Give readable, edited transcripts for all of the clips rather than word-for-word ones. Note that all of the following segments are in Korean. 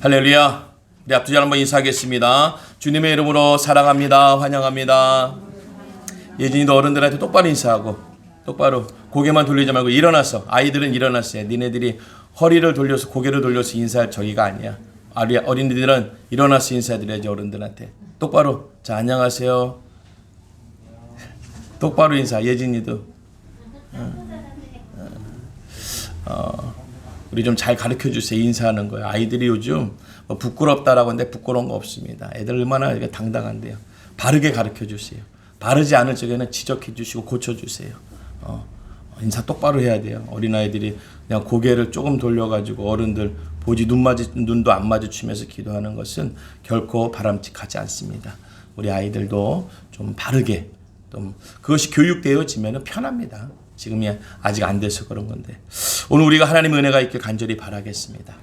할렐루야. 우리 앞뒤절 한번 인사하겠습니다. 주님의 이름으로 사랑합니다. 환영합니다. 예진이도 어른들한테 똑바로 인사하고 똑바로 고개만 돌리지 말고 일어나서, 아이들은 일어났어요. 니네들이 허리를 돌려서 고개를 돌려서 인사할 저기가 아니야. 어린이들은 일어나서 인사드려야지. 어른들한테 똑바로. 자, 안녕하세요. 똑바로 인사. 예진이도 우리 좀 잘 가르쳐주세요. 인사하는 거예요. 아이들이 요즘 뭐 부끄럽다라고 하는데 부끄러운 거 없습니다. 애들 얼마나 당당한데요. 바르게 가르쳐주세요. 바르지 않을 적에는 지적해주시고 고쳐주세요. 인사 똑바로 해야 돼요. 어린아이들이 그냥 고개를 조금 돌려가지고 어른들 보지 눈도 안 마주치면서 기도하는 것은 결코 바람직하지 않습니다. 우리 아이들도 좀 바르게, 좀 그것이 교육되어지면 편합니다. 지금이 아직 안 돼서 그런 건데, 오늘 우리가 하나님의 은혜가 있길 간절히 바라겠습니다.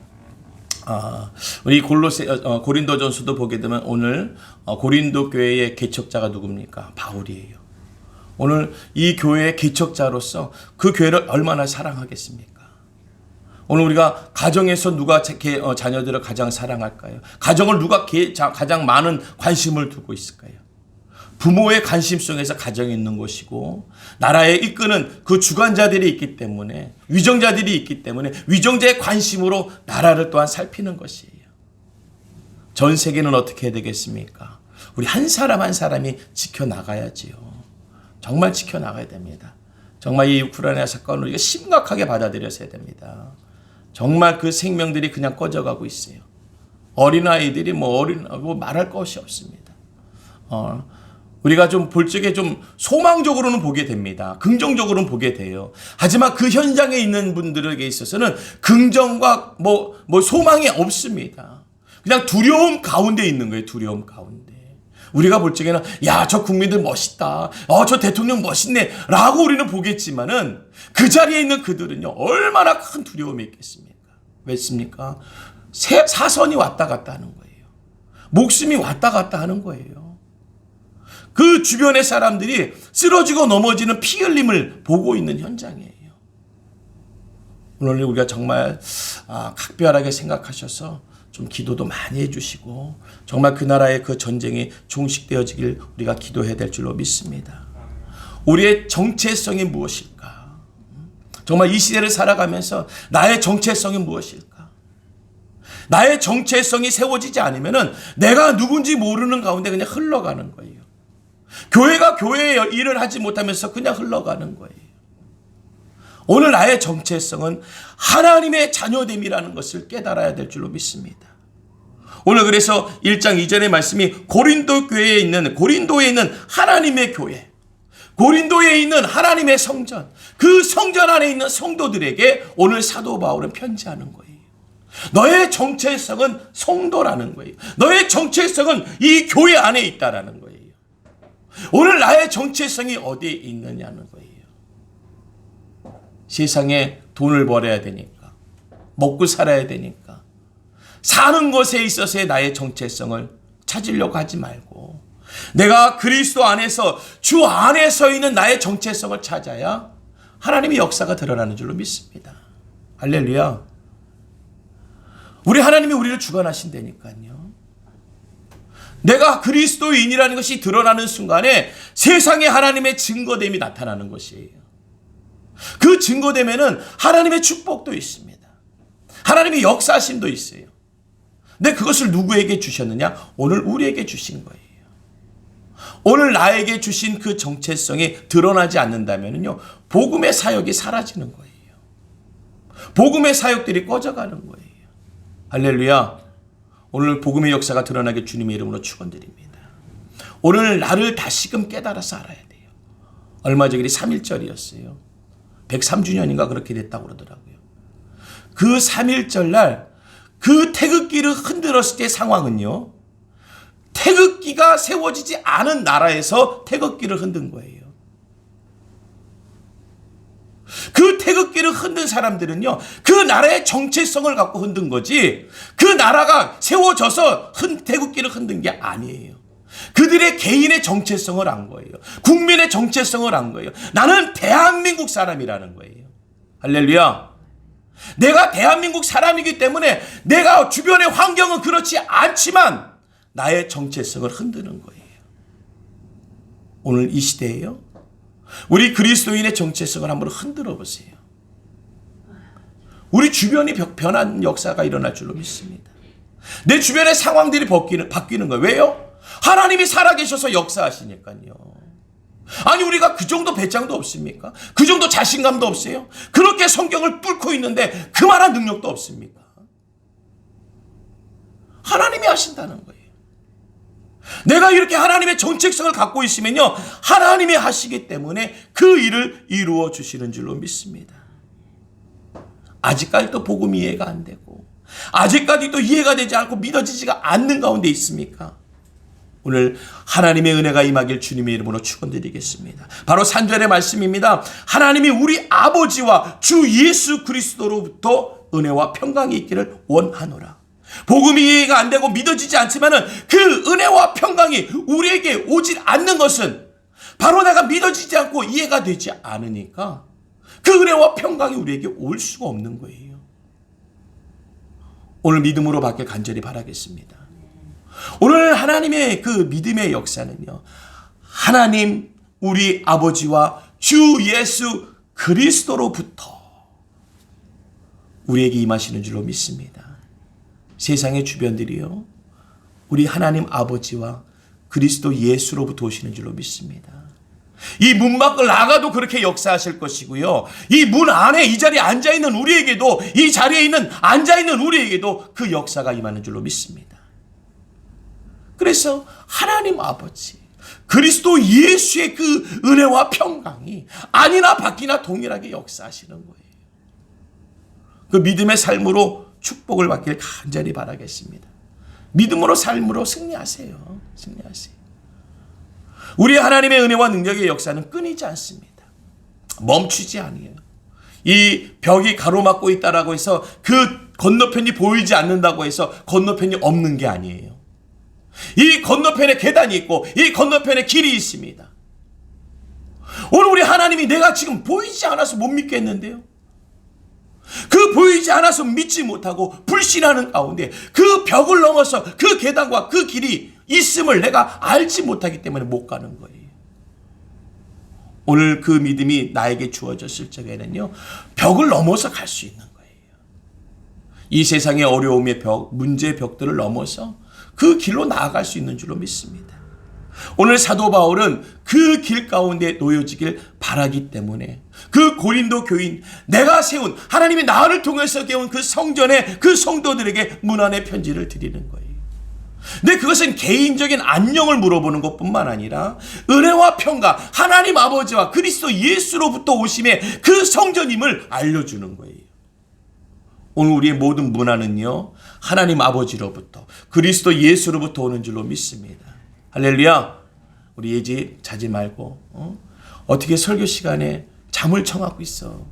우리 고린도전서도 보게 되면 오늘 고린도 교회의 개척자가 누굽니까? 바울이에요. 오늘 이 교회의 개척자로서 그 교회를 얼마나 사랑하겠습니까? 오늘 우리가 가정에서 누가 자녀들을 가장 사랑할까요? 가정을 누가 가장 많은 관심을 두고 있을까요? 부모의 관심 속에서 가정이 있는 것이고, 나라에 이끄는 그 주관자들이 있기 때문에, 위정자들이 있기 때문에 위정자의 관심으로 나라를 또한 살피는 것이에요. 전 세계는 어떻게 해야 되겠습니까? 우리 한 사람 한 사람이 지켜나가야지요. 정말 지켜나가야 됩니다. 정말 이 우크라이나 사건을 우리가 심각하게 받아들여야 됩니다. 정말 그 생명들이 그냥 꺼져가고 있어요. 어린아이들이 뭐 말할 것이 없습니다. 우리가 좀 볼 적에 좀 소망적으로는 보게 됩니다. 긍정적으로는 보게 돼요. 하지만 그 현장에 있는 분들에게 있어서는 긍정과 소망이 없습니다. 그냥 두려움 가운데 있는 거예요. 두려움 가운데. 우리가 볼 적에는 야, 저 국민들 멋있다. 저 대통령 멋있네. 라고 우리는 보겠지만은 그 자리에 있는 그들은요, 얼마나 큰 두려움이 있겠습니까? 왜습니까? 사선이 왔다 갔다 하는 거예요. 목숨이 왔다 갔다 하는 거예요. 그 주변의 사람들이 쓰러지고 넘어지는 피 흘림을 보고 있는 현장이에요. 오늘 우리가 정말 각별하게 생각하셔서 좀 기도도 많이 해주시고, 정말 그 나라의 그 전쟁이 종식되어지길 우리가 기도해야 될 줄로 믿습니다. 우리의 정체성이 무엇일까? 정말 이 시대를 살아가면서 나의 정체성이 무엇일까? 나의 정체성이 세워지지 않으면 내가 누군지 모르는 가운데 그냥 흘러가는 거예요. 교회가 교회의 일을 하지 못하면서 그냥 흘러가는 거예요. 오늘 나의 정체성은 하나님의 자녀됨이라는 것을 깨달아야 될 줄로 믿습니다. 오늘 그래서 1장 2절의 말씀이 고린도에 있는 하나님의 교회, 고린도에 있는 하나님의 성전, 그 성전 안에 있는 성도들에게 오늘 사도 바울은 편지하는 거예요. 너의 정체성은 성도라는 거예요. 너의 정체성은 이 교회 안에 있다라는 거예요. 오늘 나의 정체성이 어디에 있느냐는 거예요. 세상에 돈을 벌어야 되니까, 먹고 살아야 되니까, 사는 것에 있어서의 나의 정체성을 찾으려고 하지 말고, 내가 그리스도 안에서, 주 안에 서 있는 나의 정체성을 찾아야 하나님의 역사가 드러나는 줄로 믿습니다. 할렐루야. 우리 하나님이 우리를 주관하신다니까요. 내가 그리스도인이라는 것이 드러나는 순간에 세상에 하나님의 증거됨이 나타나는 것이에요. 그 증거됨에는 하나님의 축복도 있습니다. 하나님의 역사심도 있어요. 근데 그것을 누구에게 주셨느냐? 오늘 우리에게 주신 거예요. 오늘 나에게 주신 그 정체성이 드러나지 않는다면요, 복음의 사역이 사라지는 거예요. 복음의 사역들이 꺼져가는 거예요. 할렐루야. 오늘 복음의 역사가 드러나게 주님의 이름으로 축원드립니다. 오늘 나를 다시금 깨달아서 알아야 돼요. 얼마 전이 3.1절이었어요. 103주년인가 그렇게 됐다고 그러더라고요. 그 3.1절 날 그 태극기를 흔들었을 때 상황은요, 태극기가 세워지지 않은 나라에서 태극기를 흔든 거예요. 그 태극기를 흔든 사람들은요, 그 나라의 정체성을 갖고 흔든 거지, 그 나라가 세워져서 태극기를 흔든 게 아니에요. 그들의 개인의 정체성을 안 거예요. 국민의 정체성을 안 거예요. 나는 대한민국 사람이라는 거예요. 할렐루야. 내가 대한민국 사람이기 때문에 내가 주변의 환경은 그렇지 않지만 나의 정체성을 흔드는 거예요. 오늘 이 시대에요. 우리 그리스도인의 정체성을 한번 흔들어 보세요. 우리 주변이 변한 역사가 일어날 줄로 믿습니다. 내 주변의 상황들이 바뀌는 거예요. 왜요? 하나님이 살아계셔서 역사하시니까요. 아니 우리가 그 정도 배짱도 없습니까? 그 정도 자신감도 없어요? 그렇게 성경을 뚫고 있는데 그만한 능력도 없습니까? 하나님이 하신다는 거예요. 내가 이렇게 하나님의 정체성을 갖고 있으면요, 하나님이 하시기 때문에 그 일을 이루어 주시는 줄로 믿습니다. 아직까지도 복음 이해가 안 되고 아직까지도 이해가 되지 않고 믿어지지가 않는 가운데 있습니까? 오늘 하나님의 은혜가 임하길 주님의 이름으로 축원드리겠습니다. 바로 3절의 말씀입니다. 하나님이 우리 아버지와 주 예수 그리스도로부터 은혜와 평강이 있기를 원하노라. 복음이 이해가 안 되고 믿어지지 않지만은 그 은혜와 평강이 우리에게 오질 않는 것은 바로 내가 믿어지지 않고 이해가 되지 않으니까 그 은혜와 평강이 우리에게 올 수가 없는 거예요. 오늘 믿음으로 받길 간절히 바라겠습니다. 오늘 하나님의 그 믿음의 역사는요, 하나님 우리 아버지와 주 예수 그리스도로부터 우리에게 임하시는 줄로 믿습니다. 세상의 주변들이요, 우리 하나님 아버지와 그리스도 예수로부터 오시는 줄로 믿습니다. 이 문 밖을 나가도 그렇게 역사하실 것이고요, 이 문 안에 이 자리에 앉아있는 우리에게도, 이 자리에 앉아있는 우리에게도 그 역사가 임하는 줄로 믿습니다. 그래서 하나님 아버지 그리스도 예수의 그 은혜와 평강이 아니나 밖이나 동일하게 역사하시는 거예요. 그 믿음의 삶으로 축복을 받길 간절히 바라겠습니다. 믿음으로 삶으로 승리하세요. 승리하세요. 우리 하나님의 은혜와 능력의 역사는 끊이지 않습니다. 멈추지 않아요. 이 벽이 가로막고 있다라고 해서 그 건너편이 보이지 않는다고 해서 건너편이 없는 게 아니에요. 이 건너편에 계단이 있고 이 건너편에 길이 있습니다. 오늘 우리 하나님이 내가 지금 보이지 않아서 못 믿겠는데요, 그 보이지 않아서 믿지 못하고 불신하는 가운데 그 벽을 넘어서 그 계단과 그 길이 있음을 내가 알지 못하기 때문에 못 가는 거예요. 오늘 그 믿음이 나에게 주어졌을 적에는요, 벽을 넘어서 갈 수 있는 거예요. 이 세상의 어려움의 벽, 문제의 벽들을 넘어서 그 길로 나아갈 수 있는 줄로 믿습니다. 오늘 사도 바울은 그 길 가운데 놓여지길 바라기 때문에 그 고린도 교인, 내가 세운 하나님이 나를 통해서 깨운 그 성전에 그 성도들에게 문안의 편지를 드리는 거예요. 근데 그것은 개인적인 안녕을 물어보는 것뿐만 아니라 은혜와 평강, 하나님 아버지와 그리스도 예수로부터 오심의 그 성전임을 알려주는 거예요. 오늘 우리의 모든 문안은요, 하나님 아버지로부터 그리스도 예수로부터 오는 줄로 믿습니다. 할렐루야. 우리 예지 자지 말고 어떻게 설교 시간에 잠을 청하고 있어.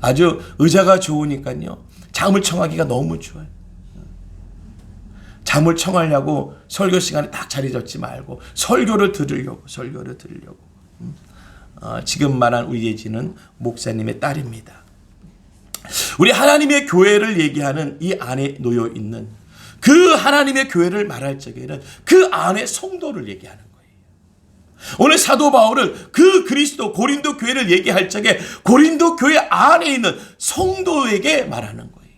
아주 의자가 좋으니까요, 잠을 청하기가 너무 좋아요. 잠을 청하려고 설교 시간에 딱 자리 잡지 말고 설교를 들으려고. 지금 말한 우리 예지는 목사님의 딸입니다. 우리 하나님의 교회를 얘기하는 이 안에 놓여 있는 그 하나님의 교회를 말할 적에는 그 안에 성도를 얘기하는 거예요. 오늘 사도 바울은 그 그리스도 고린도 교회를 얘기할 적에 고린도 교회 안에 있는 성도에게 말하는 거예요.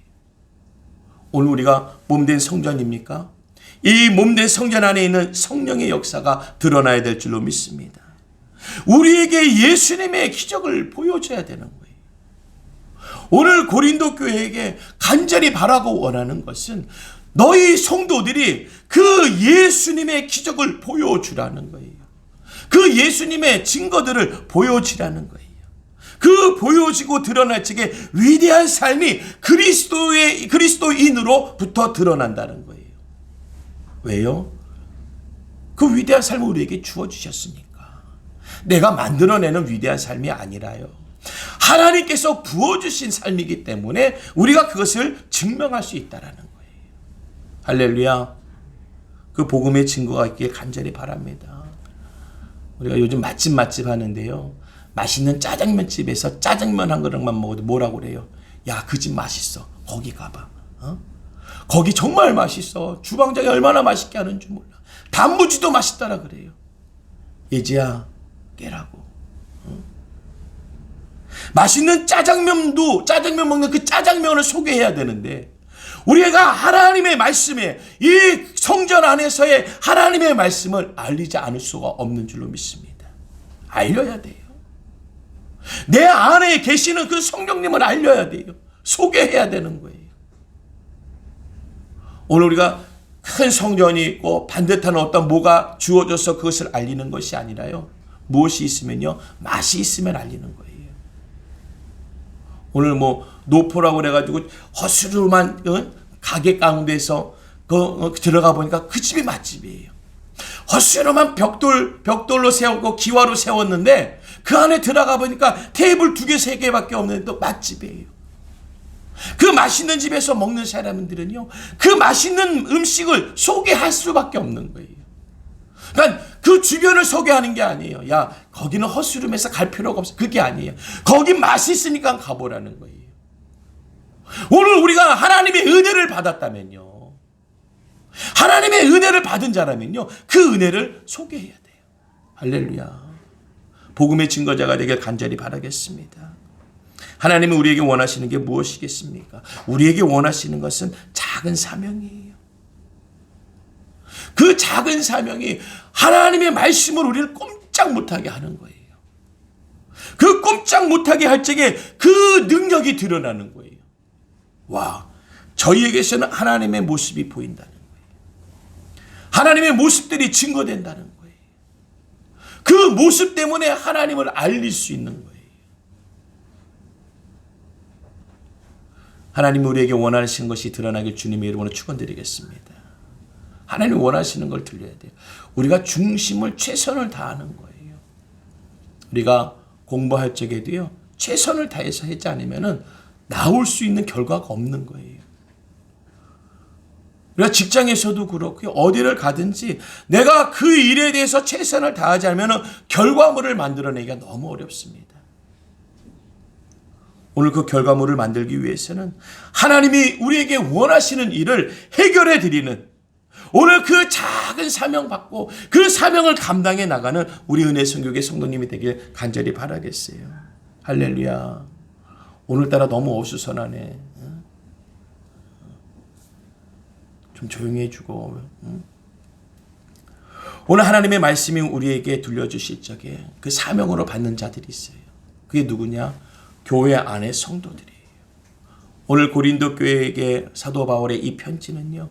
오늘 우리가 몸된 성전입니까? 이 몸된 성전 안에 있는 성령의 역사가 드러나야 될 줄로 믿습니다. 우리에게 예수님의 기적을 보여줘야 되는 거예요. 오늘 고린도 교회에게 간절히 바라고 원하는 것은 너희 성도들이 그 예수님의 기적을 보여주라는 거예요. 그 예수님의 증거들을 보여주라는 거예요. 그 보여지고 드러날 적에 위대한 삶이 그리스도인으로부터 드러난다는 거예요. 왜요? 그 위대한 삶을 우리에게 주어주셨으니까. 내가 만들어내는 위대한 삶이 아니라요, 하나님께서 부어주신 삶이기 때문에 우리가 그것을 증명할 수 있다는 거예요. 할렐루야. 그 복음의 증거가 있기를 간절히 바랍니다. 우리가 요즘 맛집 하는데요, 맛있는 짜장면집에서 짜장면 한 그릇만 먹어도 뭐라고 그래요? 야, 그 집 맛있어. 거기 가봐. 거기 정말 맛있어. 주방장이 얼마나 맛있게 하는 줄 몰라. 단무지도 맛있다라 그래요. 예지야, 깨라고. 맛있는 짜장면 먹는 그 짜장면을 소개해야 되는데, 우리가 하나님의 말씀에, 이 성전 안에서의 하나님의 말씀을 알리지 않을 수가 없는 줄로 믿습니다. 알려야 돼요. 내 안에 계시는 그 성령님을 알려야 돼요. 소개해야 되는 거예요. 오늘 우리가 큰 성전이 있고 반듯한 어떤 뭐가 주어져서 그것을 알리는 것이 아니라요, 무엇이 있으면요, 맛이 있으면 알리는 거예요. 오늘 뭐 노포라고 그래가지고 허스름한 가게 가운데서 들어가 보니까 그 집이 맛집이에요. 허스름한 벽돌로 세우고 기와로 세웠는데 그 안에 들어가 보니까 테이블 2개 3개밖에 없는데 또 맛집이에요. 그 맛있는 집에서 먹는 사람들은요, 그 맛있는 음식을 소개할 수밖에 없는 거예요. 그러니까 그 주변을 소개하는 게 아니에요. 야, 거기는 허스름해서 갈 필요가 없어. 그게 아니에요. 거기 맛있으니까 가보라는 거예요. 오늘 우리가 하나님의 은혜를 받았다면요, 하나님의 은혜를 받은 자라면요, 그 은혜를 소개해야 돼요. 할렐루야. 복음의 증거자가 되길 간절히 바라겠습니다. 하나님은 우리에게 원하시는 게 무엇이겠습니까? 우리에게 원하시는 것은 작은 사명이에요. 그 작은 사명이 하나님의 말씀을 우리를 꼼짝 못하게 하는 거예요. 그 꼼짝 못하게 할 적에 그 능력이 드러나는 거예요. 와, 저희에게서는 하나님의 모습이 보인다는 거예요. 하나님의 모습들이 증거된다는 거예요. 그 모습 때문에 하나님을 알릴 수 있는 거예요. 하나님이 우리에게 원하시는 것이 드러나길 주님의 이름으로 축원드리겠습니다. 하나님이 원하시는 걸 들려야 돼요. 우리가 중심을 최선을 다하는 거예요. 우리가 공부할 적에도요, 최선을 다해서 하지 않으면 나올 수 있는 결과가 없는 거예요. 우리가 직장에서도 그렇고요, 어디를 가든지 내가 그 일에 대해서 최선을 다하지 않으면 결과물을 만들어내기가 너무 어렵습니다. 오늘 그 결과물을 만들기 위해서는 하나님이 우리에게 원하시는 일을 해결해 드리는, 오늘 그 작은 사명 받고 그 사명을 감당해 나가는 우리 은혜성교회 성도님이 되길 간절히 바라겠어요. 할렐루야. 오늘따라 너무 어수선하네. 좀 조용히 해주고. 오늘 하나님의 말씀이 우리에게 들려주실 적에 그 사명으로 받는 자들이 있어요. 그게 누구냐? 교회 안의 성도들이에요. 오늘 고린도 교회에게 사도 바울의 이 편지는요,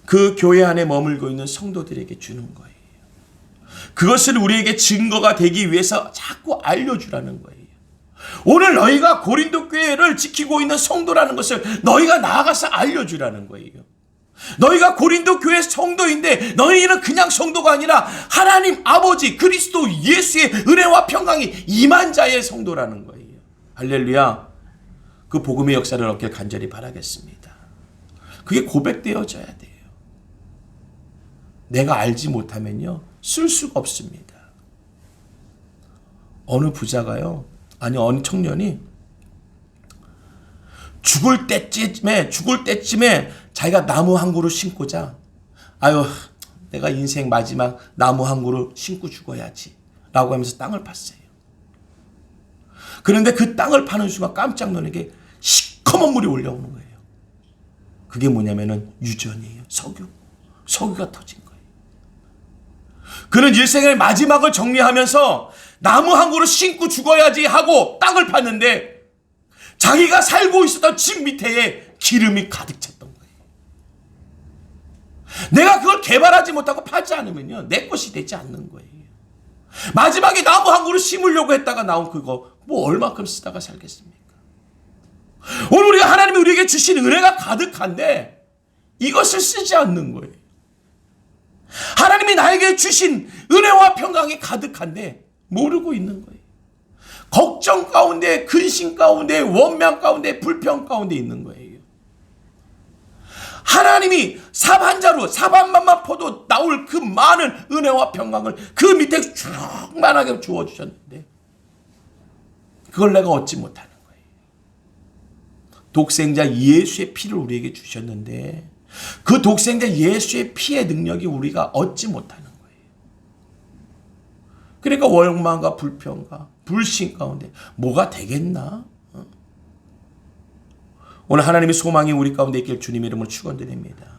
그 교회 안에 머물고 있는 성도들에게 주는 거예요. 그것을 우리에게 증거가 되기 위해서 자꾸 알려주라는 거예요. 오늘 너희가 고린도 교회를 지키고 있는 성도라는 것을 너희가 나아가서 알려주라는 거예요. 너희가 고린도 교회 성도인데 너희는 그냥 성도가 아니라 하나님 아버지 그리스도 예수의 은혜와 평강이 임한 자의 성도라는 거예요. 할렐루야. 그 복음의 역사를 얻길 간절히 바라겠습니다. 그게 고백되어져야 돼요. 내가 알지 못하면요, 쓸 수가 없습니다. 어느 부자가요, 아니 어느 청년이 죽을 때쯤에 자기가 나무 한 그루 심고자, 아유, 내가 인생 마지막 나무 한 그루 심고 죽어야지 라고 하면서 땅을 팠어요. 그런데 그 땅을 파는 순간 깜짝 놀란 게 시커먼 물이 올라오는 거예요. 그게 뭐냐면은 유전이에요. 석유가 터진 거예요. 그는 일생의 마지막을 정리하면서 나무 한 그루 심고 죽어야지 하고 땅을 팠는데 자기가 살고 있었던 집 밑에 기름이 가득 찼던 거예요. 내가 그걸 개발하지 못하고 파지 않으면요, 내 것이 되지 않는 거예요. 마지막에 나무 한 그루 심으려고 했다가 나온 그거 뭐 얼마큼 쓰다가 살겠습니까? 오늘 우리가 하나님이 우리에게 주신 은혜가 가득한데 이것을 쓰지 않는 거예요. 하나님이 나에게 주신 은혜와 평강이 가득한데 모르고 있는 거예요. 걱정 가운데, 근심 가운데, 원망 가운데, 불평 가운데 있는 거예요. 하나님이 삽 한 자루, 삽 한 번만 퍼도 나올 그 많은 은혜와 평강을 그 밑에 충만하게 주어주셨는데 그걸 내가 얻지 못하는 거예요. 독생자 예수의 피를 우리에게 주셨는데 그 독생자 예수의 피의 능력이 우리가 얻지 못하는 거예요. 그러니까 원망과 불평과 불신 가운데 뭐가 되겠나? 오늘 하나님의 소망이 우리 가운데 있길 주님의 이름으로 축원드립니다.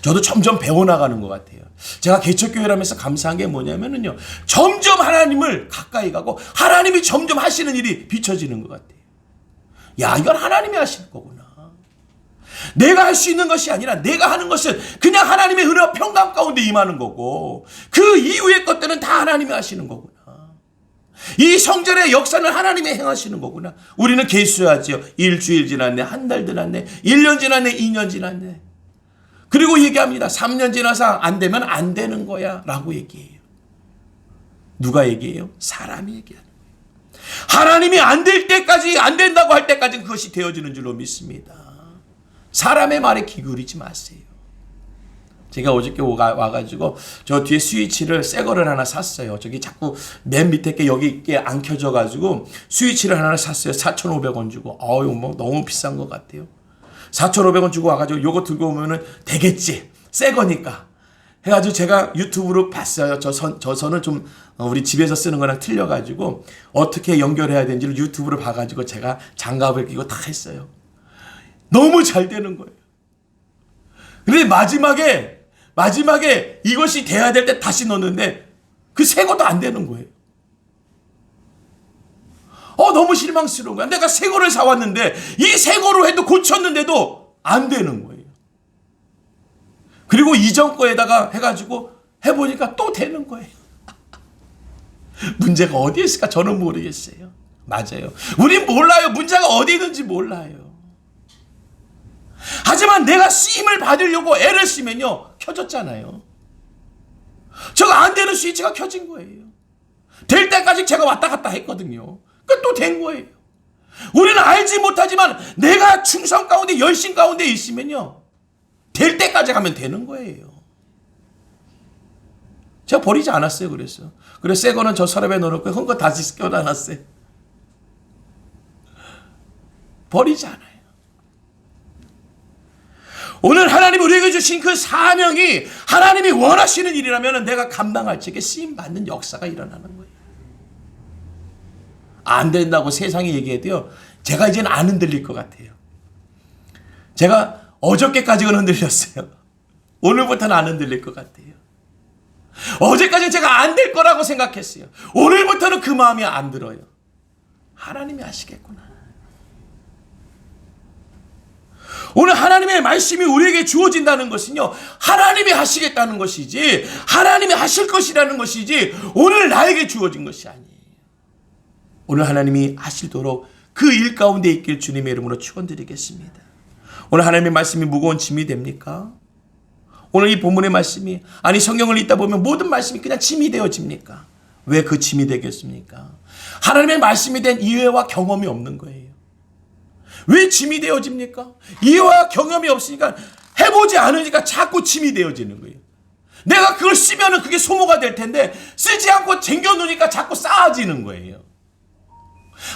저도 점점 배워나가는 것 같아요. 제가 개척교회라면서 감사한 게 뭐냐면요, 점점 하나님을 가까이 가고 하나님이 점점 하시는 일이 비춰지는 것 같아요. 야, 이건 하나님이 하시는 거구나. 내가 할 수 있는 것이 아니라 내가 하는 것은 그냥 하나님의 은혜와 평강 가운데 임하는 거고 그 이후의 것들은 다 하나님이 하시는 거구나. 이 성전의 역사는 하나님이 행하시는 거구나. 우리는 개수하지요. 일주일 지났네, 한 달 지났네, 1년 지났네, 2년 지났네. 그리고 얘기합니다. 3년 지나서 안 되면 안 되는 거야 라고 얘기해요. 누가 얘기해요? 사람이 얘기하는 거예요. 하나님이 안 될 때까지, 안 된다고 할 때까지 그것이 되어지는 줄로 믿습니다. 사람의 말에 기울이지 마세요. 제가 어저께 와가지고 저 뒤에 스위치를 새 거를 하나 샀어요. 저기 자꾸 맨 밑에 게 여기 게 안 켜져가지고 스위치를 하나 샀어요. 4,500원 주고. 뭐 너무 비싼 것 같아요. 4,500원 주고 와가지고 요거 들고 오면은 되겠지. 새 거니까. 해가지고 제가 유튜브로 봤어요. 저 선을 좀 우리 집에서 쓰는 거랑 틀려가지고 어떻게 연결해야 되는지를 유튜브로 봐가지고 제가 장갑을 끼고 다 했어요. 너무 잘 되는 거예요. 근데 마지막에 이것이 돼야 될 때 다시 넣었는데 그 새 것도 안 되는 거예요. 너무 실망스러운 거야. 내가 새 거를 사왔는데 이 새 거로 해도 고쳤는데도 안 되는 거예요. 그리고 이전 거에다가 해가지고 해보니까 또 되는 거예요. 문제가 어디에 있을까? 저는 모르겠어요. 맞아요. 우린 몰라요. 문제가 어디 있는지 몰라요. 하지만 내가 쓰임을 받으려고 애를 쓰면요, 켜졌잖아요. 저거 안 되는 스위치가 켜진 거예요. 될 때까지 제가 왔다 갔다 했거든요. 그 또 된 거예요. 우리는 알지 못하지만 내가 충성 가운데 열심 가운데 있으면요, 될 때까지 가면 되는 거예요. 제가 버리지 않았어요. 그래서 새 거는 저 서랍에 넣어놓고 헌 거 다시 껴다놨어요. 버리지 않아요. 오늘 하나님이 우리에게 주신 그 사명이 하나님이 원하시는 일이라면 내가 감당할 적에 쓰임받는 역사가 일어나는 거예요. 안 된다고 세상이 얘기해도요, 제가 이제는 안 흔들릴 것 같아요. 제가 어저께까지는 흔들렸어요. 오늘부터는 안 흔들릴 것 같아요. 어제까지는 제가 안 될 거라고 생각했어요. 오늘부터는 그 마음이 안 들어요. 하나님이 하시겠구나. 오늘 하나님의 말씀이 우리에게 주어진다는 것은요, 하나님이 하시겠다는 것이지 하나님이 하실 것이라는 것이지 오늘 나에게 주어진 것이 아니에요. 오늘 하나님이 하시도록 그 일 가운데 있길 주님의 이름으로 축원드리겠습니다. 오늘 하나님의 말씀이 무거운 짐이 됩니까? 오늘 이 본문의 말씀이, 아니 성경을 읽다 보면 모든 말씀이 그냥 짐이 되어집니까? 왜 그 짐이 되겠습니까? 하나님의 말씀에 대한 이해와 경험이 없는 거예요. 왜 짐이 되어집니까? 이해와 경험이 없으니까, 해보지 않으니까 자꾸 짐이 되어지는 거예요. 내가 그걸 쓰면은 그게 소모가 될 텐데 쓰지 않고 쟁겨놓으니까 자꾸 쌓아지는 거예요.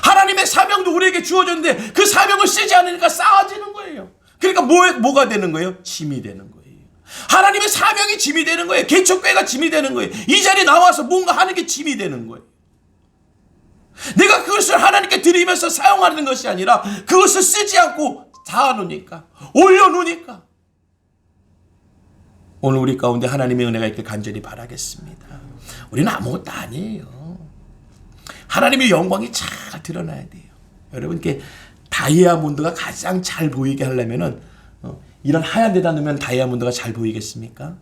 하나님의 사명도 우리에게 주어졌는데 그 사명을 쓰지 않으니까 쌓아지는 거예요. 그러니까 뭐가 되는 거예요? 짐이 되는 거예요. 하나님의 사명이 짐이 되는 거예요. 개척교회가 짐이 되는 거예요. 이 자리에 나와서 뭔가 하는 게 짐이 되는 거예요. 내가 그것을 하나님께 드리면서 사용하는 것이 아니라 그것을 쓰지 않고 쌓아놓으니까, 올려놓으니까. 오늘 우리 가운데 하나님의 은혜가 있길 간절히 바라겠습니다. 우리는 아무것도 아니에요. 하나님의 영광이 잘 드러나야 돼요. 여러분께 다이아몬드가 가장 잘 보이게 하려면은 이런 하얀 데다 넣으면 다이아몬드가 잘 보이겠습니까?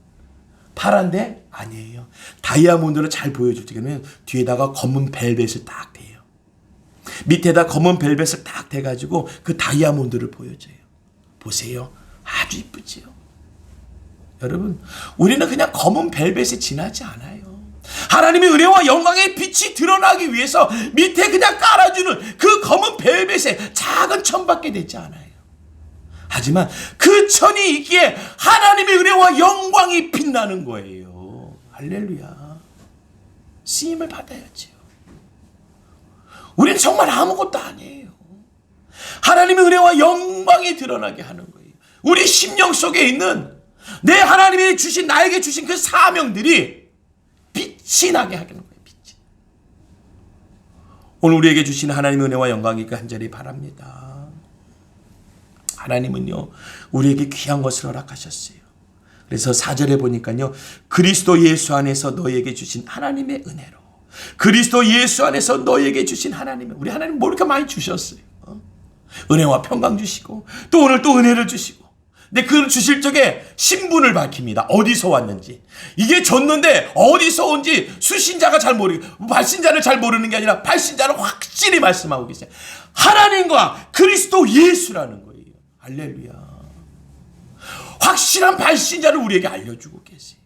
파란데? 아니에요. 다이아몬드를 잘 보여줄 때는 뒤에다가 검은 벨벳을 딱 대요. 밑에다 검은 벨벳을 딱 대가지고 그 다이아몬드를 보여줘요. 보세요. 아주 이쁘지요. 여러분, 우리는 그냥 검은 벨벳에 지나지 않아요. 하나님의 은혜와 영광의 빛이 드러나기 위해서 밑에 그냥 깔아주는 그 검은 벨벳에 작은 천밖에 되지 않아요. 하지만 그 천이 있기에 하나님의 은혜와 영광이 빛나는 거예요. 할렐루야. 쓰임을 받아야지요. 우리는 정말 아무것도 아니에요. 하나님의 은혜와 영광이 드러나게 하는 거예요. 우리 심령 속에 있는 내 하나님이 주신, 나에게 주신 그 사명들이 빛이 나게 하는 거예요. 빛이. 오늘 우리에게 주신 하나님의 은혜와 영광이 간절히 바랍니다. 하나님은요, 우리에게 귀한 것을 허락하셨어요. 그래서 4절에 보니까요, 그리스도 예수 안에서 너에게 주신 하나님의 은혜로, 그리스도 예수 안에서 너에게 주신 하나님의, 우리 하나님 뭐 이렇게 많이 주셨어요. 은혜와 평강 주시고, 또 오늘 또 은혜를 주시고. 근데 그 주실 적에 신분을 밝힙니다. 어디서 왔는지. 이게 줬는데 어디서 온지 수신자가 잘 모르고, 발신자를 잘 모르는 게 아니라 발신자를 확실히 말씀하고 계세요. 하나님과 그리스도 예수라는 거예요. 할렐루야. 확실한 발신자를 우리에게 알려주고 계세요.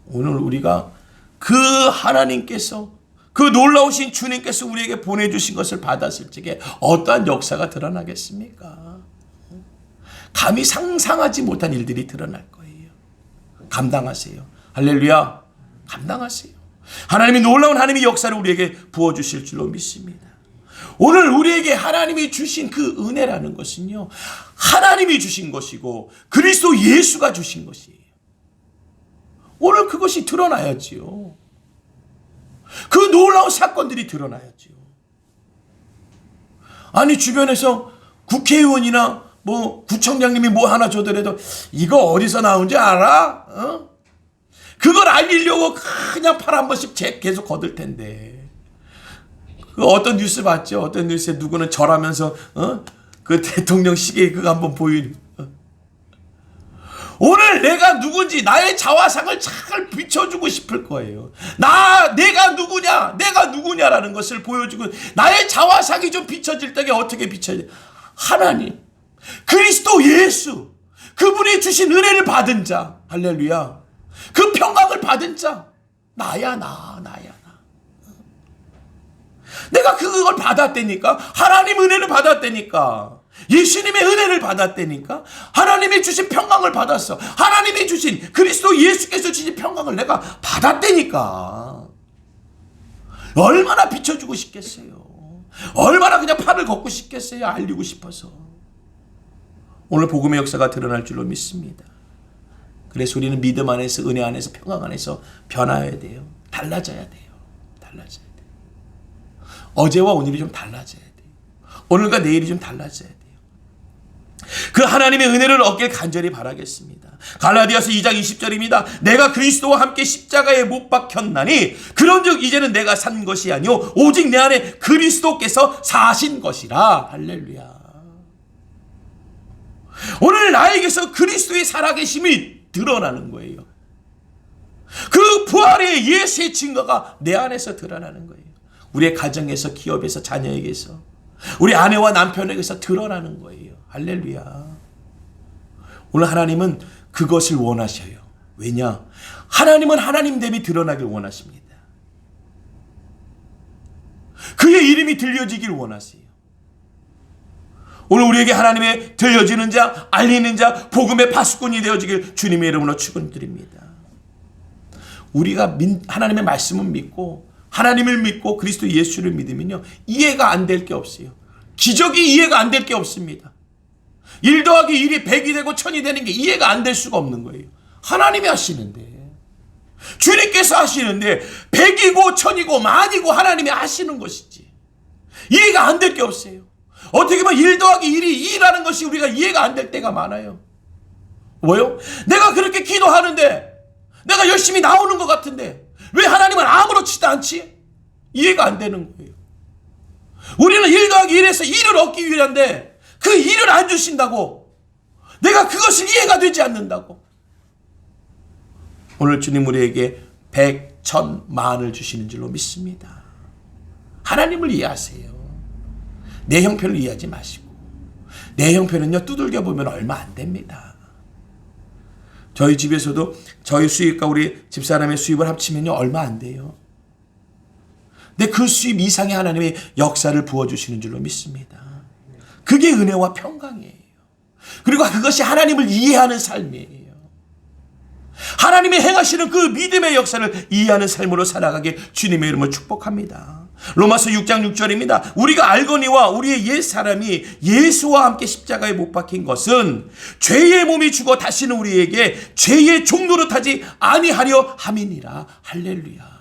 오늘 우리가 그 하나님께서, 그 놀라우신 주님께서 우리에게 보내주신 것을 받았을 적에 어떠한 역사가 드러나겠습니까? 감히 상상하지 못한 일들이 드러날 거예요. 감당하세요. 할렐루야. 감당하세요. 하나님이 놀라운 하나님의 역사를 우리에게 부어주실 줄로 믿습니다. 오늘 우리에게 하나님이 주신 그 은혜라는 것은요, 하나님이 주신 것이고 그리스도 예수가 주신 것이에요. 오늘 그것이 드러나야지요. 그 놀라운 사건들이 드러나야지요. 아니, 주변에서 국회의원이나 뭐 구청장님이 뭐 하나 줘더라도 이거 어디서 나온지 알아? 그걸 알리려고 그냥 팔 한 번씩 계속 거들 텐데. 그 어떤 뉴스 봤죠? 어떤 뉴스에 누구는 절하면서 그 대통령 시계 그거 한번 보이는. 오늘 내가 누군지 나의 자화상을 잘 비춰주고 싶을 거예요. 내가 누구냐라는 것을 보여주고, 나의 자화상이 좀 비춰질 때에 어떻게 비춰져? 하나님, 그리스도 예수, 그분이 주신 은혜를 받은 자, 할렐루야. 그 평강을 받은 자, 나야 나. 내가 그걸 받았다니까. 하나님 은혜를 받았다니까. 예수님의 은혜를 받았다니까. 하나님이 주신 평강을 받았어. 하나님이 주신, 그리스도 예수께서 주신 평강을 내가 받았다니까. 얼마나 비춰주고 싶겠어요. 얼마나 그냥 팔을 걷고 싶겠어요. 알리고 싶어서. 오늘 복음의 역사가 드러날 줄로 믿습니다. 그래서 우리는 믿음 안에서, 은혜 안에서, 평강 안에서 변화해야 돼요. 달라져야 돼요. 어제와 오늘이 좀 달라져야 돼요. 오늘과 내일이 좀 달라져야 돼요. 그 하나님의 은혜를 얻길 간절히 바라겠습니다. 갈라디아서 2장 20절입니다. 내가 그리스도와 함께 십자가에 못 박혔나니 그런즉 이제는 내가 산 것이 아니요 오직 내 안에 그리스도께서 사신 것이라. 할렐루야. 오늘 나에게서 그리스도의 살아계심이 드러나는 거예요. 그 부활의 예수의 증거가 내 안에서 드러나는 거예요. 우리의 가정에서, 기업에서, 자녀에게서, 우리 아내와 남편에게서 드러나는 거예요. 할렐루야. 오늘 하나님은 그것을 원하셔요. 왜냐? 하나님은 하나님됨이 드러나길 원하십니다. 그의 이름이 들려지길 원하세요. 오늘 우리에게 하나님의 들려지는 자, 알리는 자, 복음의 파수꾼이 되어지길 주님의 이름으로 축원드립니다. 우리가 하나님의 말씀을 믿고, 하나님을 믿고 그리스도 예수를 믿으면요, 이해가 안 될 게 없어요. 기적이 이해가 안 될 게 없습니다. 1 더하기 1이 100이 되고 1000이 되는 게 이해가 안 될 수가 없는 거예요. 하나님이 하시는데, 주님께서 하시는데 100이고 1000이고 만이고 하나님이 하시는 것이지 이해가 안 될 게 없어요. 어떻게 보면 1 더하기 1이 2라는 것이 우리가 이해가 안 될 때가 많아요. 뭐요? 내가 그렇게 기도하는데, 내가 열심히 나오는 것 같은데 왜 하나님은 아무렇지도 않지? 이해가 안 되는 거예요. 우리는 1 더하기 1에서 2를 얻기 위한데 그 2를 안 주신다고, 내가 그것을 이해가 되지 않는다고. 오늘 주님 우리에게 100, 1000, 만을 주시는 줄로 믿습니다. 하나님을 이해하세요. 내 형편을 이해하지 마시고. 내 형편은요, 두들겨 보면 얼마 안 됩니다. 저희 집에서도 저희 수입과 우리 집사람의 수입을 합치면요, 얼마 안 돼요. 근데 그 수입 이상의 하나님의 역사를 부어주시는 줄로 믿습니다. 그게 은혜와 평강이에요. 그리고 그것이 하나님을 이해하는 삶이에요. 하나님이 행하시는 그 믿음의 역사를 이해하는 삶으로 살아가길 주님의 이름으로 축복합니다. 로마서 6장 6절입니다. 우리가 알거니와 우리의 옛사람이 예수와 함께 십자가에 못 박힌 것은 죄의 몸이 죽어 다시는 우리에게 죄의 종노릇하지 아니하려 함이니라. 할렐루야.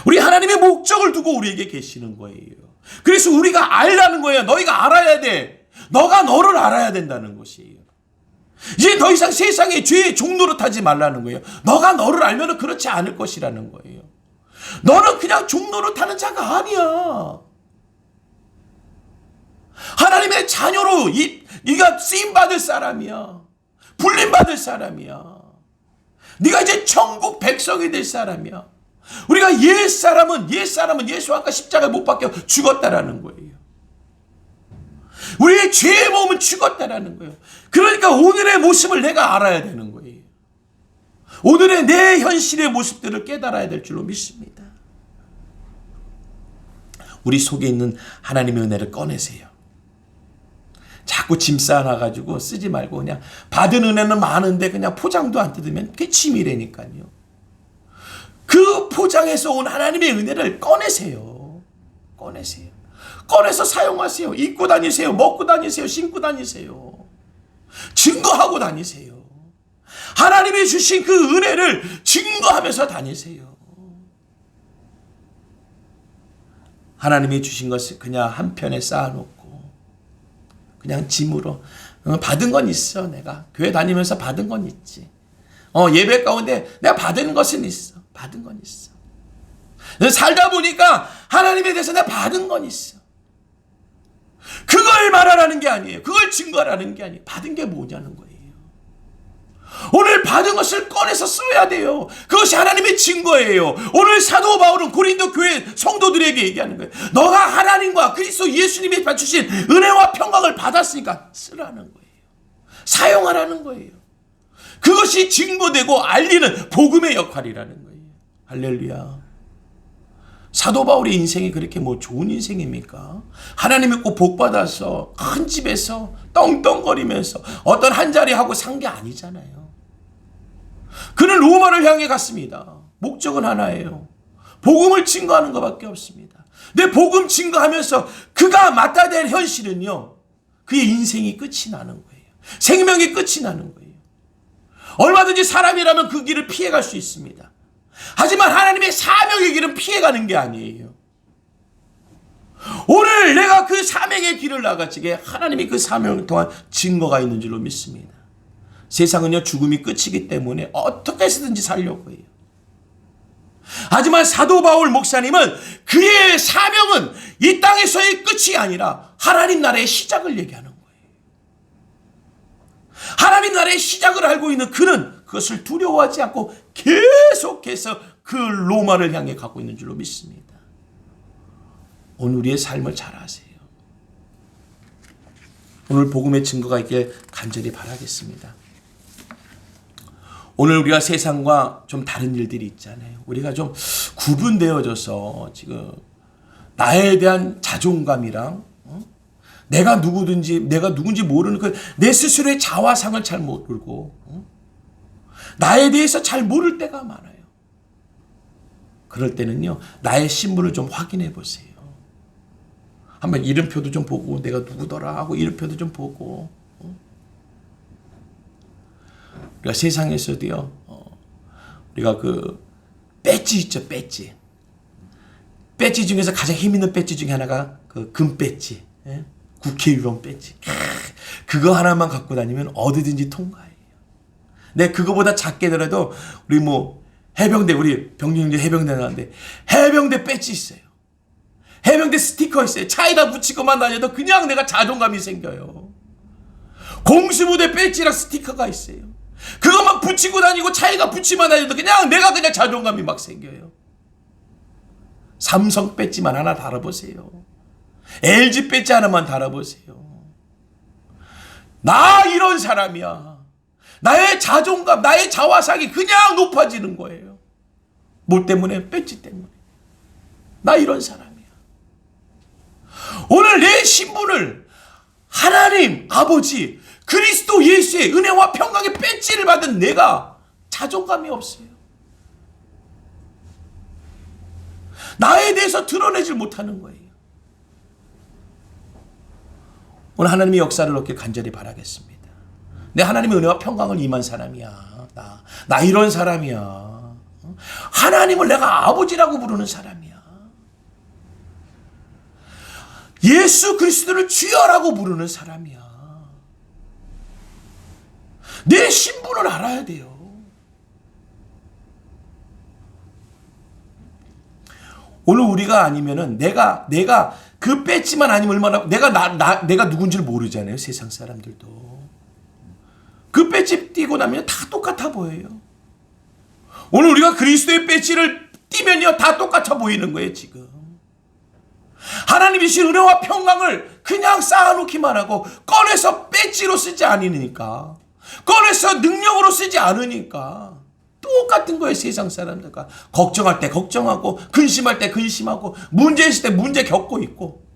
우리 하나님의 목적을 두고 우리에게 계시는 거예요. 그래서 우리가 알라는 거예요. 너희가 알아야 돼. 너가 너를 알아야 된다는 것이에요. 이제 더 이상 세상에 죄의 종노릇하지 말라는 거예요. 너가 너를 알면 그렇지 않을 것이라는 거예요. 너는 그냥 종노릇하는 자가 아니야. 하나님의 자녀로 네가 쓰임받을 사람이야. 불림받을 사람이야. 네가 이제 천국 백성이 될 사람이야. 우리가 옛사람은 예수와 함께 십자가에 못 박혀 죽었다라는 거예요. 우리의 죄의 몸은 죽었다라는 거예요. 그러니까 오늘의 모습을 내가 알아야 되는 거예요. 오늘의 내 현실의 모습들을 깨달아야 될 줄로 믿습니다. 우리 속에 있는 하나님의 은혜를 꺼내세요. 자꾸 짐 쌓아놔가지고 쓰지 말고 그냥 받은 은혜는 많은데 그냥 포장도 안 뜯으면 그게 짐이라니까요. 그 포장에서 온 하나님의 은혜를 꺼내세요. 꺼내세요. 꺼내서 사용하세요. 입고 다니세요. 먹고 다니세요. 신고 다니세요. 증거하고 다니세요. 하나님이 주신 그 은혜를 증거하면서 다니세요. 하나님이 주신 것을 그냥 한편에 쌓아놓고 그냥 짐으로 받은 건 있어. 내가 교회 다니면서 받은 건 있지. 예배 가운데 내가 받은 것은 있어. 받은 건 있어. 살다 보니까 하나님에 대해서 내가 받은 건 있어. 그걸 말하라는 게 아니에요. 그걸 증거하라는 게 아니에요. 받은 게 뭐냐는 거예요. 오늘 받은 것을 꺼내서 써야 돼요. 그것이 하나님의 증거예요. 오늘 사도 바울은 고린도 교회 성도들에게 얘기하는 거예요. 너가 하나님과 그리스도 예수님이 주신 은혜와 평강을 받았으니까 쓰라는 거예요. 사용하라는 거예요. 그것이 증거되고 알리는 복음의 역할이라는 거예요. 할렐루야. 사도 바울의 인생이 그렇게 좋은 인생입니까? 하나님 믿고 복 받아서 큰 집에서 떵떵거리면서 어떤 한 자리 하고 산 게 아니잖아요. 그는 로마를 향해 갔습니다. 목적은 하나예요. 복음을 증거하는 것밖에 없습니다. 내 복음 증거하면서 그가 맡아야 될 현실은요, 그의 인생이 끝이 나는 거예요. 생명이 끝이 나는 거예요. 얼마든지 사람이라면 그 길을 피해갈 수 있습니다. 하지만 하나님의 사명의 길은 피해가는 게 아니에요. 오늘 내가 그 사명의 길을 나가지게 하나님이 그 사명을 통한 증거가 있는 줄로 믿습니다. 세상은요, 죽음이 끝이기 때문에 어떻게 해서든지 살려고 해요. 하지만 사도 바울 목사님은 그의 사명은 이 땅에서의 끝이 아니라 하나님 나라의 시작을 얘기하는 거예요. 하나님 나라의 시작을 알고 있는 그는 그것을 두려워하지 않고 계속해서 그 로마를 향해 가고 있는 줄로 믿습니다. 오늘 우리의 삶을 잘 아세요. 오늘 복음의 증거가 있길 간절히 바라겠습니다. 오늘 우리가 세상과 좀 다른 일들이 있잖아요. 우리가 좀 구분되어져서 지금 나에 대한 자존감이랑 내가 누군지 모르는 그 내 스스로의 자화상을 잘 모르고 나에 대해서 잘 모를 때가 많아요. 그럴 때는요, 나의 신분을 좀 확인해 보세요. 한번 이름표도 좀 보고 내가 누구더라 하고 이름표도 좀 보고. 우리가 세상에서도요, 우리가 그 배지 있죠, 배지. 배지 중에서 가장 힘 있는 배지 중에 하나가 그 금 배지. 예? 국회의원 배지. 그거 하나만 갖고 다니면 어디든지 통과해요. 네, 그거보다 작게더라도 우리 해병대, 우리 병력이 해병대 나왔는데 해병대 배지 있어요. 해병대 스티커 있어요. 차에다 붙이고만 다녀도 그냥 내가 자존감이 생겨요. 공수부대 배지랑 스티커가 있어요. 그것만 붙이고 다니고 차에다 붙이만 다녀도 그냥 내가 자존감이 막 생겨요. 삼성 배지만 하나 달아보세요. LG 배지 하나만 달아보세요. 나 이런 사람이야. 나의 자존감, 나의 자화상이 그냥 높아지는 거예요. 뭐 때문에? 배지 때문에. 나 이런 사람이야. 오늘 내 신분을 하나님, 아버지, 그리스도 예수의 은혜와 평강의 배지를 받은 내가 자존감이 없어요. 나에 대해서 드러내질 못하는 거예요. 오늘 하나님의 역사를 얻길 간절히 바라겠습니다. 내 하나님의 은혜와 평강을 임한 사람이야. 나 이런 사람이야. 하나님을 내가 아버지라고 부르는 사람이야. 예수 그리스도를 주여라고 부르는 사람이야. 내 신분을 알아야 돼요. 오늘 우리가 아니면은 내가 그 배지만 아니면 얼마나 내가 누군지를 모르잖아요. 세상 사람들도. 그 배지 띄고 나면 다 똑같아 보여요. 오늘 우리가 그리스도의 배지를 띄면요 다 똑같아 보이는 거예요. 지금 하나님이 주신 은혜와 평강을 그냥 쌓아놓기만 하고 꺼내서 배지로 쓰지 않으니까, 꺼내서 능력으로 쓰지 않으니까 똑같은 거예요. 세상 사람들과 걱정할 때 걱정하고, 근심할 때 근심하고, 문제 있을 때 문제 겪고 있고.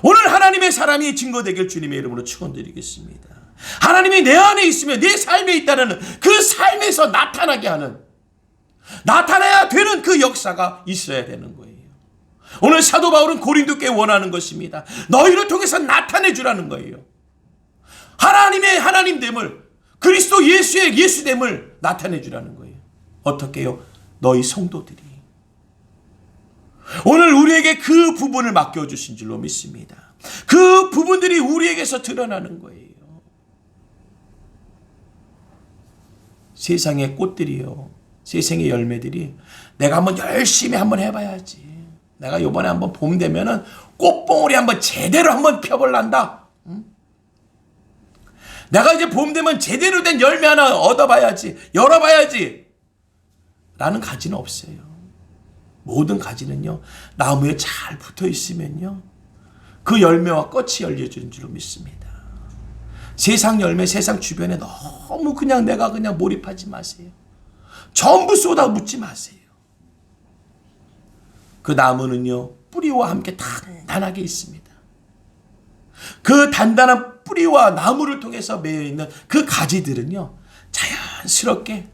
오늘 하나님의 사람이 증거되길 주님의 이름으로 축원드리겠습니다. 하나님이 내 안에 있으며 내 삶에 있다는 그 삶에서 나타나게 하는, 나타나야 되는 그 역사가 있어야 되는 거예요. 오늘 사도 바울은 고린도교에 원하는 것입니다. 너희를 통해서 나타내 주라는 거예요. 하나님의 하나님됨을, 그리스도 예수의 예수됨을 나타내 주라는 거예요. 어떻게요? 너희 성도들이. 오늘 우리에게 그 부분을 맡겨주신 줄로 믿습니다. 그 부분들이 우리에게서 드러나는 거예요. 세상의 꽃들이요, 세상의 열매들이 내가 한번 열심히 한번 해봐야지, 내가 요번에 한번 봄 되면은 꽃봉오리 한번 제대로 한번 펴볼란다, 내가 이제 봄 되면 제대로 된 열매 하나 얻어봐야지, 열어봐야지 라는 가지는 없어요. 모든 가지는요 나무에 잘 붙어 있으면요 그 열매와 꽃이 열려주는 줄로 믿습니다. 세상 열매, 세상 주변에 너무 그냥 내가 그냥 몰입하지 마세요. 전부 쏟아붓지 마세요. 그 나무는요 뿌리와 함께 단단하게 있습니다. 그 단단한 뿌리와 나무를 통해서 매여있는 그 가지들은요 자연스럽게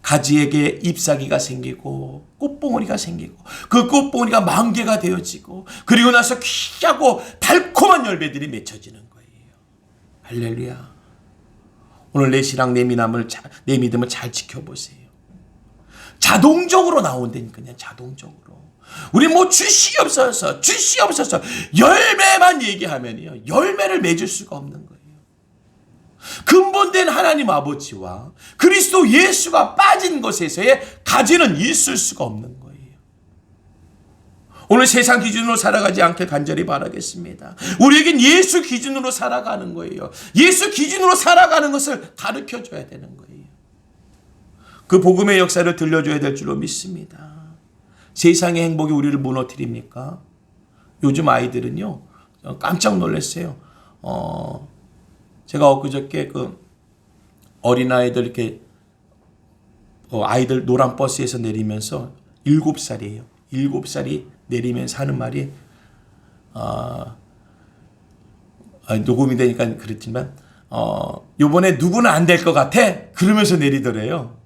가지에게 잎사귀가 생기고 꽃봉오리가 생기고, 그 꽃봉오리가 만개가 되어지고, 그리고 나서 귀하고 달콤한 열매들이 맺혀지는 거예요. 할렐루야. 오늘 내 신앙, 내 믿음을 잘 지켜보세요. 자동적으로 나온다니까요. 자동적으로. 우리 뭐 주시옵소서 열매만 얘기하면요 열매를 맺을 수가 없는 거예요. 근본된 하나님 아버지와 그리스도 예수가 빠진 것에서의 가지는 있을 수가 없는 거예요. 오늘 세상 기준으로 살아가지 않게 간절히 바라겠습니다. 우리에겐 예수 기준으로 살아가는 거예요. 예수 기준으로 살아가는 것을 가르쳐줘야 되는 거예요. 그 복음의 역사를 들려줘야 될 줄로 믿습니다. 세상의 행복이 우리를 무너뜨립니까? 요즘 아이들은요 깜짝 놀랐어요. 제가 엊그저께 그 어린아이들 이렇게 아이들 노란 버스에서 내리면서 7살이에요. 7살이 내리면서 하는 말이 녹음이 되니까 그렇지만 요번에 누구는 안 될 것 같아? 그러면서 내리더래요.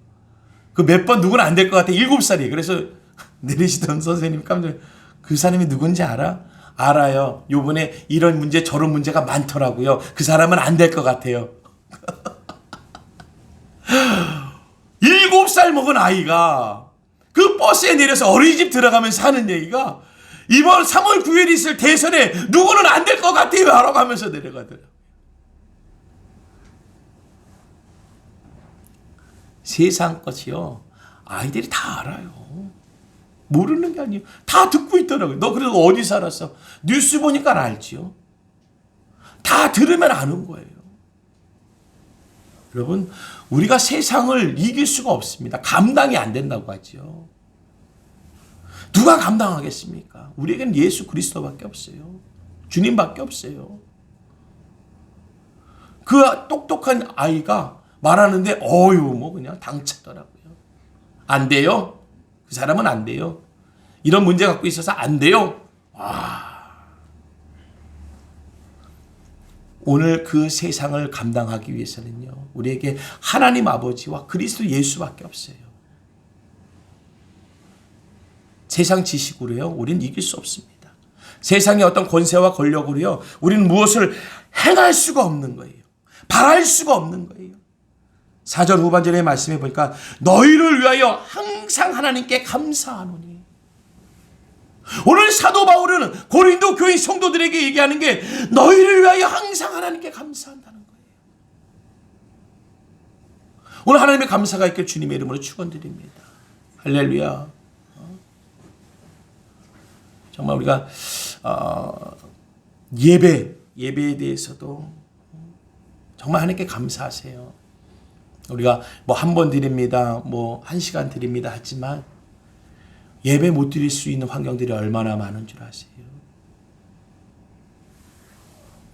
그 몇 번 누구는 안 될 것 같아? 7살이에요. 그래서 내리시던 선생님 깜짝, 그 사람이 누군지 알아? 알아요. 요번에 이런 문제 저런 문제가 많더라고요. 그 사람은 안 될 것 같아요. 7살 먹은 아이가 그 버스에 내려서 어린이집 들어가면서 하는 얘기가 이번 3월 9일 있을 대선에 누구는 안 될 것 같아요 라고 하면서 내려가더라고요. 세상 것이요 아이들이 다 알아요. 모르는 게 아니에요. 다 듣고 있더라고요. 너 그래도 어디 살았어? 뉴스 보니까 알지요. 다 들으면 아는 거예요. 여러분, 우리가 세상을 이길 수가 없습니다. 감당이 안 된다고 하죠. 누가 감당하겠습니까? 우리에게는 예수 그리스도밖에 없어요. 주님밖에 없어요. 그 똑똑한 아이가 말하는데 뭐 그냥 당차더라고요. 안 돼요. 그 사람은 안 돼요. 이런 문제 갖고 있어서 안 돼요. 오늘 그 세상을 감당하기 위해서는요 우리에게 하나님 아버지와 그리스도 예수밖에 없어요. 세상 지식으로요, 우리는 이길 수 없습니다. 세상의 어떤 권세와 권력으로요, 우리는 무엇을 행할 수가 없는 거예요. 바랄 수가 없는 거예요. 4절 후반절의 말씀해 보니까 너희를 위하여 항상 하나님께 감사하노니. 오늘 사도 바울은 고린도 교인 성도들에게 얘기하는 게 너희를 위하여 항상 하나님께 감사한다는 거예요. 오늘 하나님의 감사가 있길 주님의 이름으로 축원드립니다. 할렐루야. 정말 우리가 예배에 대해서도 정말 하나님께 감사하세요. 우리가 뭐 한 번 드립니다, 뭐 1시간 드립니다 하지만 예배 못 드릴 수 있는 환경들이 얼마나 많은 줄 아세요?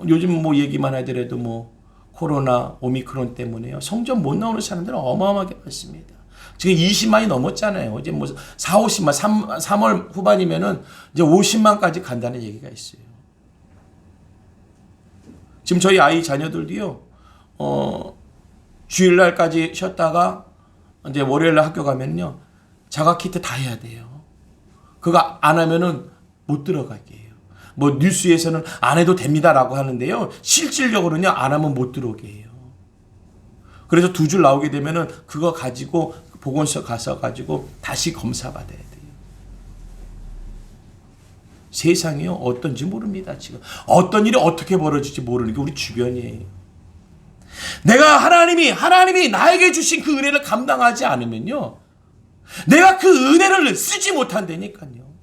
요즘 뭐 얘기만 하더라도 뭐 코로나, 오미크론 때문에요, 성전 못 나오는 사람들은 어마어마하게 많습니다. 지금 20만이 넘었잖아요. 이제 뭐 4, 50만, 3월 후반이면은 이제 50만까지 간다는 얘기가 있어요. 지금 저희 아이 자녀들도요, 주일날까지 쉬었다가 이제 월요일날 학교 가면요, 자가 키트 다 해야 돼요. 그거 안 하면은 못 들어가게 해요. 뭐 뉴스에서는 안 해도 됩니다라고 하는데요, 실질적으로는요, 안 하면 못 들어오게 해요. 그래서 2줄 나오게 되면은 그거 가지고 보건소 가서 가지고 다시 검사 받아야 돼요. 세상이요, 어떤지 모릅니다. 지금 어떤 일이 어떻게 벌어질지 모르는 게 우리 주변이에요. 내가 하나님이 나에게 주신 그 은혜를 감당하지 않으면요, 내가 그 은혜를 쓰지 못한다니까요.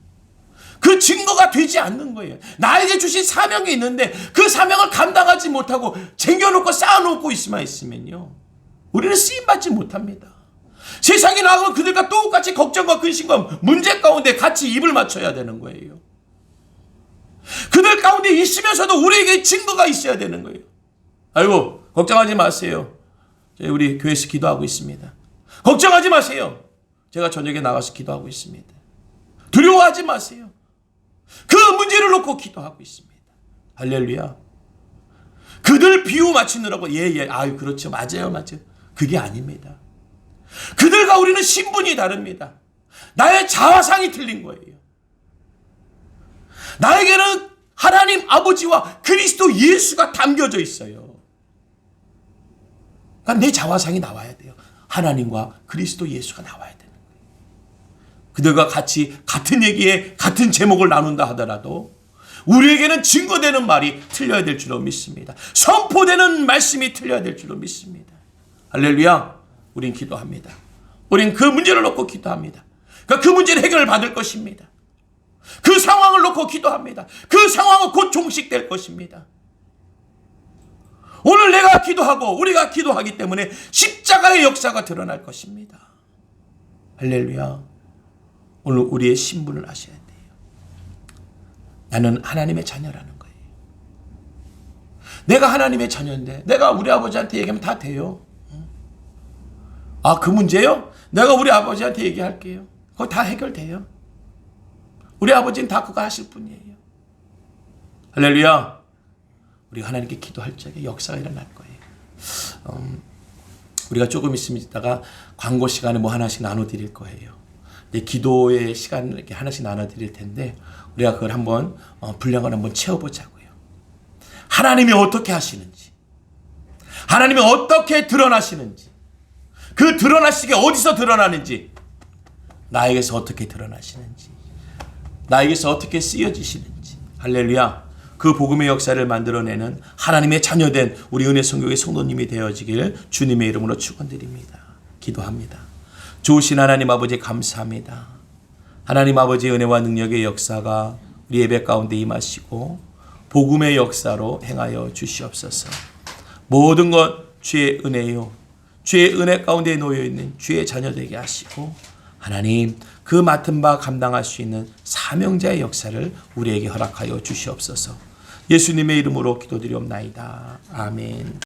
그 증거가 되지 않는 거예요. 나에게 주신 사명이 있는데 그 사명을 감당하지 못하고 쟁여놓고 쌓아놓고 있으면요, 우리는 쓰임받지 못합니다. 세상에 나가면 그들과 똑같이 걱정과 근심과 문제 가운데 같이 입을 맞춰야 되는 거예요. 그들 가운데 있으면서도 우리에게 증거가 있어야 되는 거예요. 아이고, 걱정하지 마세요. 우리 교회에서 기도하고 있습니다. 걱정하지 마세요. 제가 저녁에 나가서 기도하고 있습니다. 두려워하지 마세요. 그 문제를 놓고 기도하고 있습니다. 할렐루야. 그들 비유 맞추느라고 아유 그렇죠, 맞아요. 그게 아닙니다. 그들과 우리는 신분이 다릅니다. 나의 자화상이 틀린 거예요. 나에게는 하나님 아버지와 그리스도 예수가 담겨져 있어요. 그러니까 내 자화상이 나와야 돼요. 하나님과 그리스도 예수가 나와야 되는 거예요. 그들과 같이 같은 얘기에 같은 제목을 나눈다 하더라도 우리에게는 증거되는 말이 틀려야 될 줄로 믿습니다. 선포되는 말씀이 틀려야 될 줄로 믿습니다. 할렐루야. 우린 기도합니다. 우린 그 문제를 놓고 기도합니다. 그러니까 그 문제는 해결을 받을 것입니다. 그 상황을 놓고 기도합니다. 그 상황은 곧 종식될 것입니다. 오늘 내가 기도하고 우리가 기도하기 때문에 십자가의 역사가 드러날 것입니다. 할렐루야. 오늘 우리의 신분을 아셔야 돼요. 나는 하나님의 자녀라는 거예요. 내가 하나님의 자녀인데 내가 우리 아버지한테 얘기하면 다 돼요. 아, 그 문제요? 내가 우리 아버지한테 얘기할게요. 그거 다 해결돼요. 우리 아버지는 다 그거 하실 분이에요. 할렐루야. 우리가 하나님께 기도할 적에 역사가 일어날 거예요. 우리가 조금 있으면 있다가 광고 시간에 뭐 하나씩 나눠드릴 거예요. 기도의 시간을 이렇게 하나씩 나눠드릴 텐데 우리가 그걸 한번 분량을 한번 채워보자고요. 하나님이 어떻게 하시는지, 하나님이 어떻게 드러나시는지, 그 드러나시게 어디서 드러나는지, 나에게서 어떻게 드러나시는지, 나에게서 어떻게 쓰여지시는지. 할렐루야. 그 복음의 역사를 만들어내는 하나님의 자녀된 우리 은혜성교회 성도님이 되어지길 주님의 이름으로 축원드립니다. 기도합니다. 좋으신 하나님 아버지 감사합니다. 하나님 아버지의 은혜와 능력의 역사가 우리 예배 가운데 임하시고 복음의 역사로 행하여 주시옵소서. 모든 것 주의 은혜요, 주의 은혜 가운데 놓여있는 주의 자녀되게 하시고 하나님 그 맡은 바 감당할 수 있는 사명자의 역사를 우리에게 허락하여 주시옵소서. 예수님의 이름으로 기도드리옵나이다. 아멘.